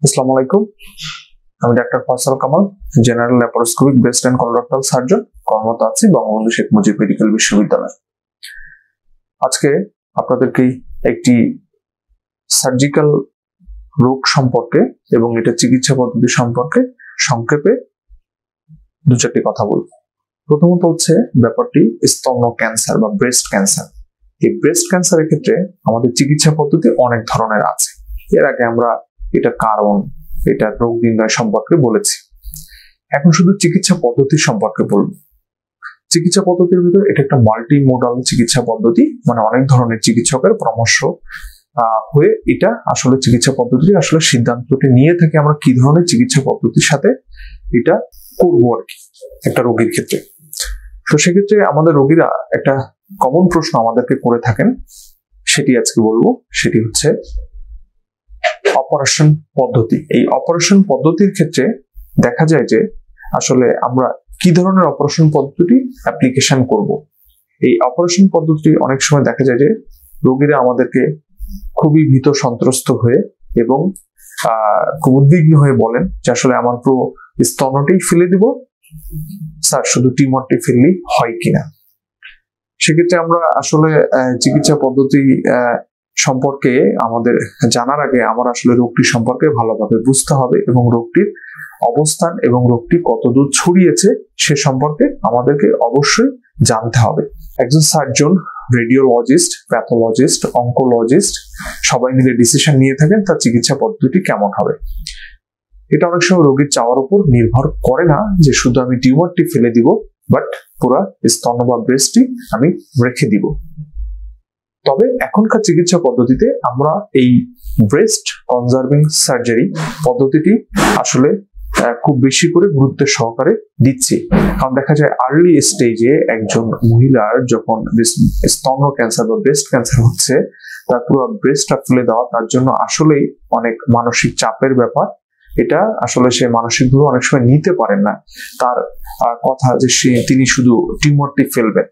আসসালামু আলাইকুম। আমি doctor Faisal Kamal, general laparoscopic breast and colorectal surgeon, কর্মরত আছি বঙ্গবন্ধু শেখ মুজিব মেডিকেল বিশ্ববিদ্যালয়ে। আজকে আপনাদেরকে একটি সার্জিক্যাল রোগ সম্পর্কে এবং এটা চিকিৎসা পদ্ধতি সম্পর্কে সংক্ষেপে দু চারটি কথা বলবো। প্রথমত হচ্ছে ব্যাপারটি স্তন্য ক্যান্সার বা ব্রেস্ট ক্যান্সার। এই ব্রেস্ট ক্যান্সারের ক্ষেত্রে আমাদের চিকিৎসা পদ্ধতি অনেক ধরনের আছে। এর আগে আমরা এটা কারণ, এটা রোগ নির্ণয় সম্পর্কে বলেছি। এখন শুধু চিকিৎসা পদ্ধতি সম্পর্কে বলবো। চিকিৎসা পদ্ধতির ভিতরে এটা একটা মাল্টি মোডাল চিকিৎসা পদ্ধতি, মানে অনেক ধরনের চিকিৎসকের পরামর্শ হয়ে এটা আসলে চিকিৎসা পদ্ধতি আসলে সিদ্ধান্তটি নিয়ে থাকি আমরা কি ধরনের চিকিৎসা পদ্ধতির সাথে এটা করবো আর কি একটা রোগীর ক্ষেত্রে। তো সেক্ষেত্রে আমাদের রোগীরা একটা কমন প্রশ্ন আমাদেরকে করে থাকেন, সেটি আজকে বলবো। সেটি হচ্ছে অপারেশন পদ্ধতি। এই অপারেশন পদ্ধতির ক্ষেত্রে দেখা যায় যে আসলে আমরা কি ধরনের অপারেশন পদ্ধতি অ্যাপ্লিকেশন করব। এই অপারেশন পদ্ধতি অনেক সময় দেখা যায় যে রোগীরা আমাদেরকে খুবই ভীত সন্ত্রস্ত হয়ে এবং খুব উদ্বিগ্ন হয়ে বলেন যে আসলে আমার পুরো স্তনটাই ফেলে দিব স্যার, শুধু টিউমারটি ফেললেই হয় কিনা। সেক্ষেত্রে আমরা আসলে চিকিৎসা পদ্ধতি সম্পর্কে আমাদের জানার আগে আমার আসলে রোগটি সম্পর্কে ভালোভাবে বুঝতে হবে এবং রোগটির অবস্থান এবং রোগটি কতদূর ছড়িয়েছে সে সম্পর্কে আমাদেরকে অবশ্যই জানতে হবে। একজন সার্জন, রেডিওলজিস্ট, প্যাথোলজিস্ট, অঙ্কোলজিস্ট সবাই মিলে ডিসিশন নিয়ে থাকেন তার চিকিৎসা পদ্ধতি কেমন হবে। এটা অনেক সময় রোগীর চাওয়ার উপর নির্ভর করে না যে শুধু আমি টিউমারটি ফেলে দিব, বাট পুরা স্তন বা ব্রেস্টটি আমি রেখে দিব। তবে এখনকার চিকিৎসা পদ্ধতিতে আমরা এই ব্রেস্ট কনজার্ভিং সার্জারি পদ্ধতিটি আসলে খুব বেশি করে গুরুত্ব সহকারে দিচ্ছি। কারণ দেখা যায় আর্লি স্টেজে একজন মহিলার যখন স্তন ক্যান্সার বা ব্রেস্ট ক্যান্সার হচ্ছে, তার পুরো ব্রেস্টটা ফেলে দেওয়া তার জন্য আসলেই অনেক মানসিক চাপের ব্যাপার। এটা আসলে সে মানসিকভাবে অনেক সময় নিতে পারেন না তার কথা যে তিনি শুধু টিউমারটি ফেলবেন।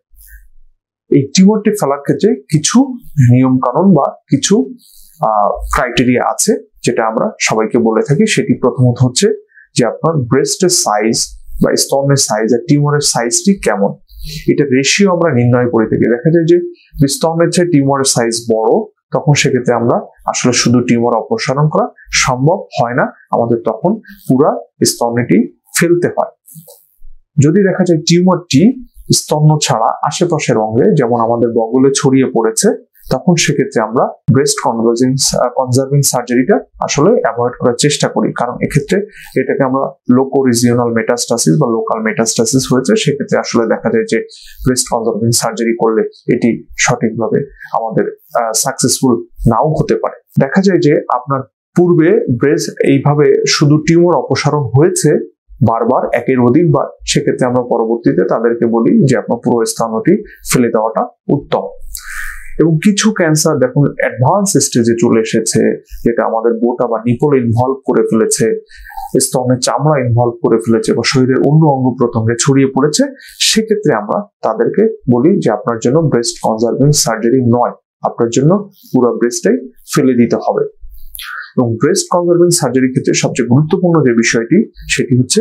এই টিউমারটি ফেলার ক্ষেত্রে কিছু নিয়ম কানুন বা কিছু ক্রাইটেরিয়া আছে যেটা আমরা সবাইকে বলে থাকি। সেটি প্রথমত হচ্ছে যে আপনার ব্রেস্টের সাইজ বা স্তনের সাইজ আর টিউমারের সাইজটি কেমন, এটা রেশিও আমরা নির্ণয় করে থাকি। দেখা যায় যে স্তনের চেয়ে টিউমারের সাইজ বড়, তখন সেক্ষেত্রে আমরা আসলে শুধু টিউমার অপসারণ করা সম্ভব হয় না, আমাদের তখন পুরা স্তনটি ফেলতে হয়। যদি দেখা যায় টিউমারটি স্তন্য ছাড়া আশেপাশের অঙ্গে যেমন আমাদের বগলে ছড়িয়ে পড়েছে, তখন সেক্ষেত্রে আমরা ব্রেস্ট কনজার্ভিং সার্জারিটা আসলে অ্যাভয়েড করার চেষ্টা করি। কারণ এক্ষেত্রে এটাকে আমরা লোকো রিজিওনাল মেটাস্টাসিস বা লোকাল মেটাস্টাসিস হয়েছে, সেক্ষেত্রে আসলে দেখা যায় যে ব্রেস্ট কনজার্ভিং সার্জারি করলে এটি সঠিকভাবে আমাদের সাকসেসফুল নাও হতে পারে। দেখা যায় যে আপনার পূর্বে ব্রেস্ট এইভাবে শুধু টিউমার অপসারণ হয়েছে বারবার একের অধিক বার, সেক্ষেত্রে আমরা পরবর্তীতে তাদেরকে বলি যে আপনার পুরো স্তনটি ফেলে দেওয়াটা উত্তম। এবং কিছু ক্যান্সার দেখুন অ্যাডভান্স স্টেজে চলে এসেছে, যেটা আমাদের বোটা বা নিপল ইনভলভ করে ফেলেছে, স্তনের চামড়া ইনভলভ করে ফেলেছে বা শরীরের অন্য অঙ্গ প্রত্যঙ্গে ছড়িয়ে পড়েছে। সেক্ষেত্রে আমরা তাদেরকে বলি যে আপনার জন্য ব্রেস্ট কনজার্ভিং সার্জারি নয়, আপনার জন্য পুরো ব্রেস্টটাই ফেলে দিতে হবে। এবং ব্রেস্ট কনজার্ভিং সার্জারির ক্ষেত্রে সবচেয়ে গুরুত্বপূর্ণ যে বিষয়টি সেটি হচ্ছে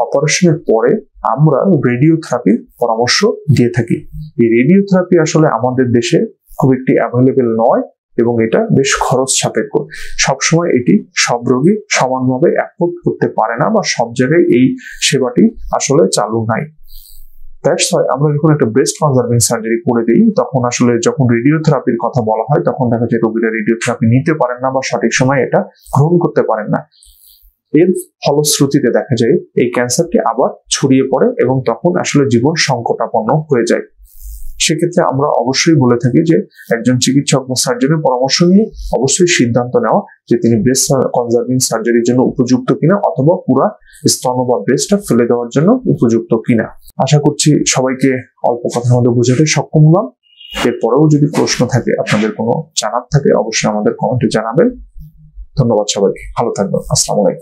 অপারেশনের পরে আমরা রেডিওথেরাপির পরামর্শ দিয়ে থাকি। এই রেডিওথেরাপি আসলে আমাদের দেশে খুব একটি অ্যাভেলেবেল নয় এবং এটা বেশ খরচ সাপেক্ষ। সবসময় এটি সব রোগী সমানভাবে অ্যাফোর্ড করতে পারে না বা সব জায়গায় এই সেবাটি আসলে চালু নাই। আমরা যখন একটা ব্রেস্ট কনজার্ভিং সার্জারি করে দিই, তখন আসলে যখন রেডিওথেরাপির কথা বলা হয় তখন দেখা যায় রোগীরা রেডিওথেরাপি নিতে পারেন না বা সঠিক সময় এটা গ্রহণ করতে পারেন না। এর ফলশ্রুতিতে দেখা যায় এই ক্যান্সারটি আবার ছড়িয়ে পড়ে এবং তখন আসলে জীবন সংকটাপন্ন হয়ে যায়। সেক্ষেত্রে আমরা অবশ্যই বলে থাকি যে একজন চিকিৎসক বা সার্জনের পরামর্শ নিয়ে অবশ্যই সিদ্ধান্ত নেওয়া যে তিনি ব্রেস্ট কনজার্ভিং সার্জারির জন্য উপযুক্ত কিনা অথবা পুরা স্তন বা ব্রেস্টটা ফেলে দেওয়ার জন্য উপযুক্ত কিনা। আশা করছি সবাইকে অল্প কথার মধ্যে বোঝাতে সক্ষম হলাম। এরপরেও যদি প্রশ্ন থাকে, আপনাদের কোনো জানার থাকে, অবশ্যই আমাদের কমেন্টে জানাবেন। ধন্যবাদ সবাইকে, ভালো থাকবেন। আসসালামু আলাইকুম।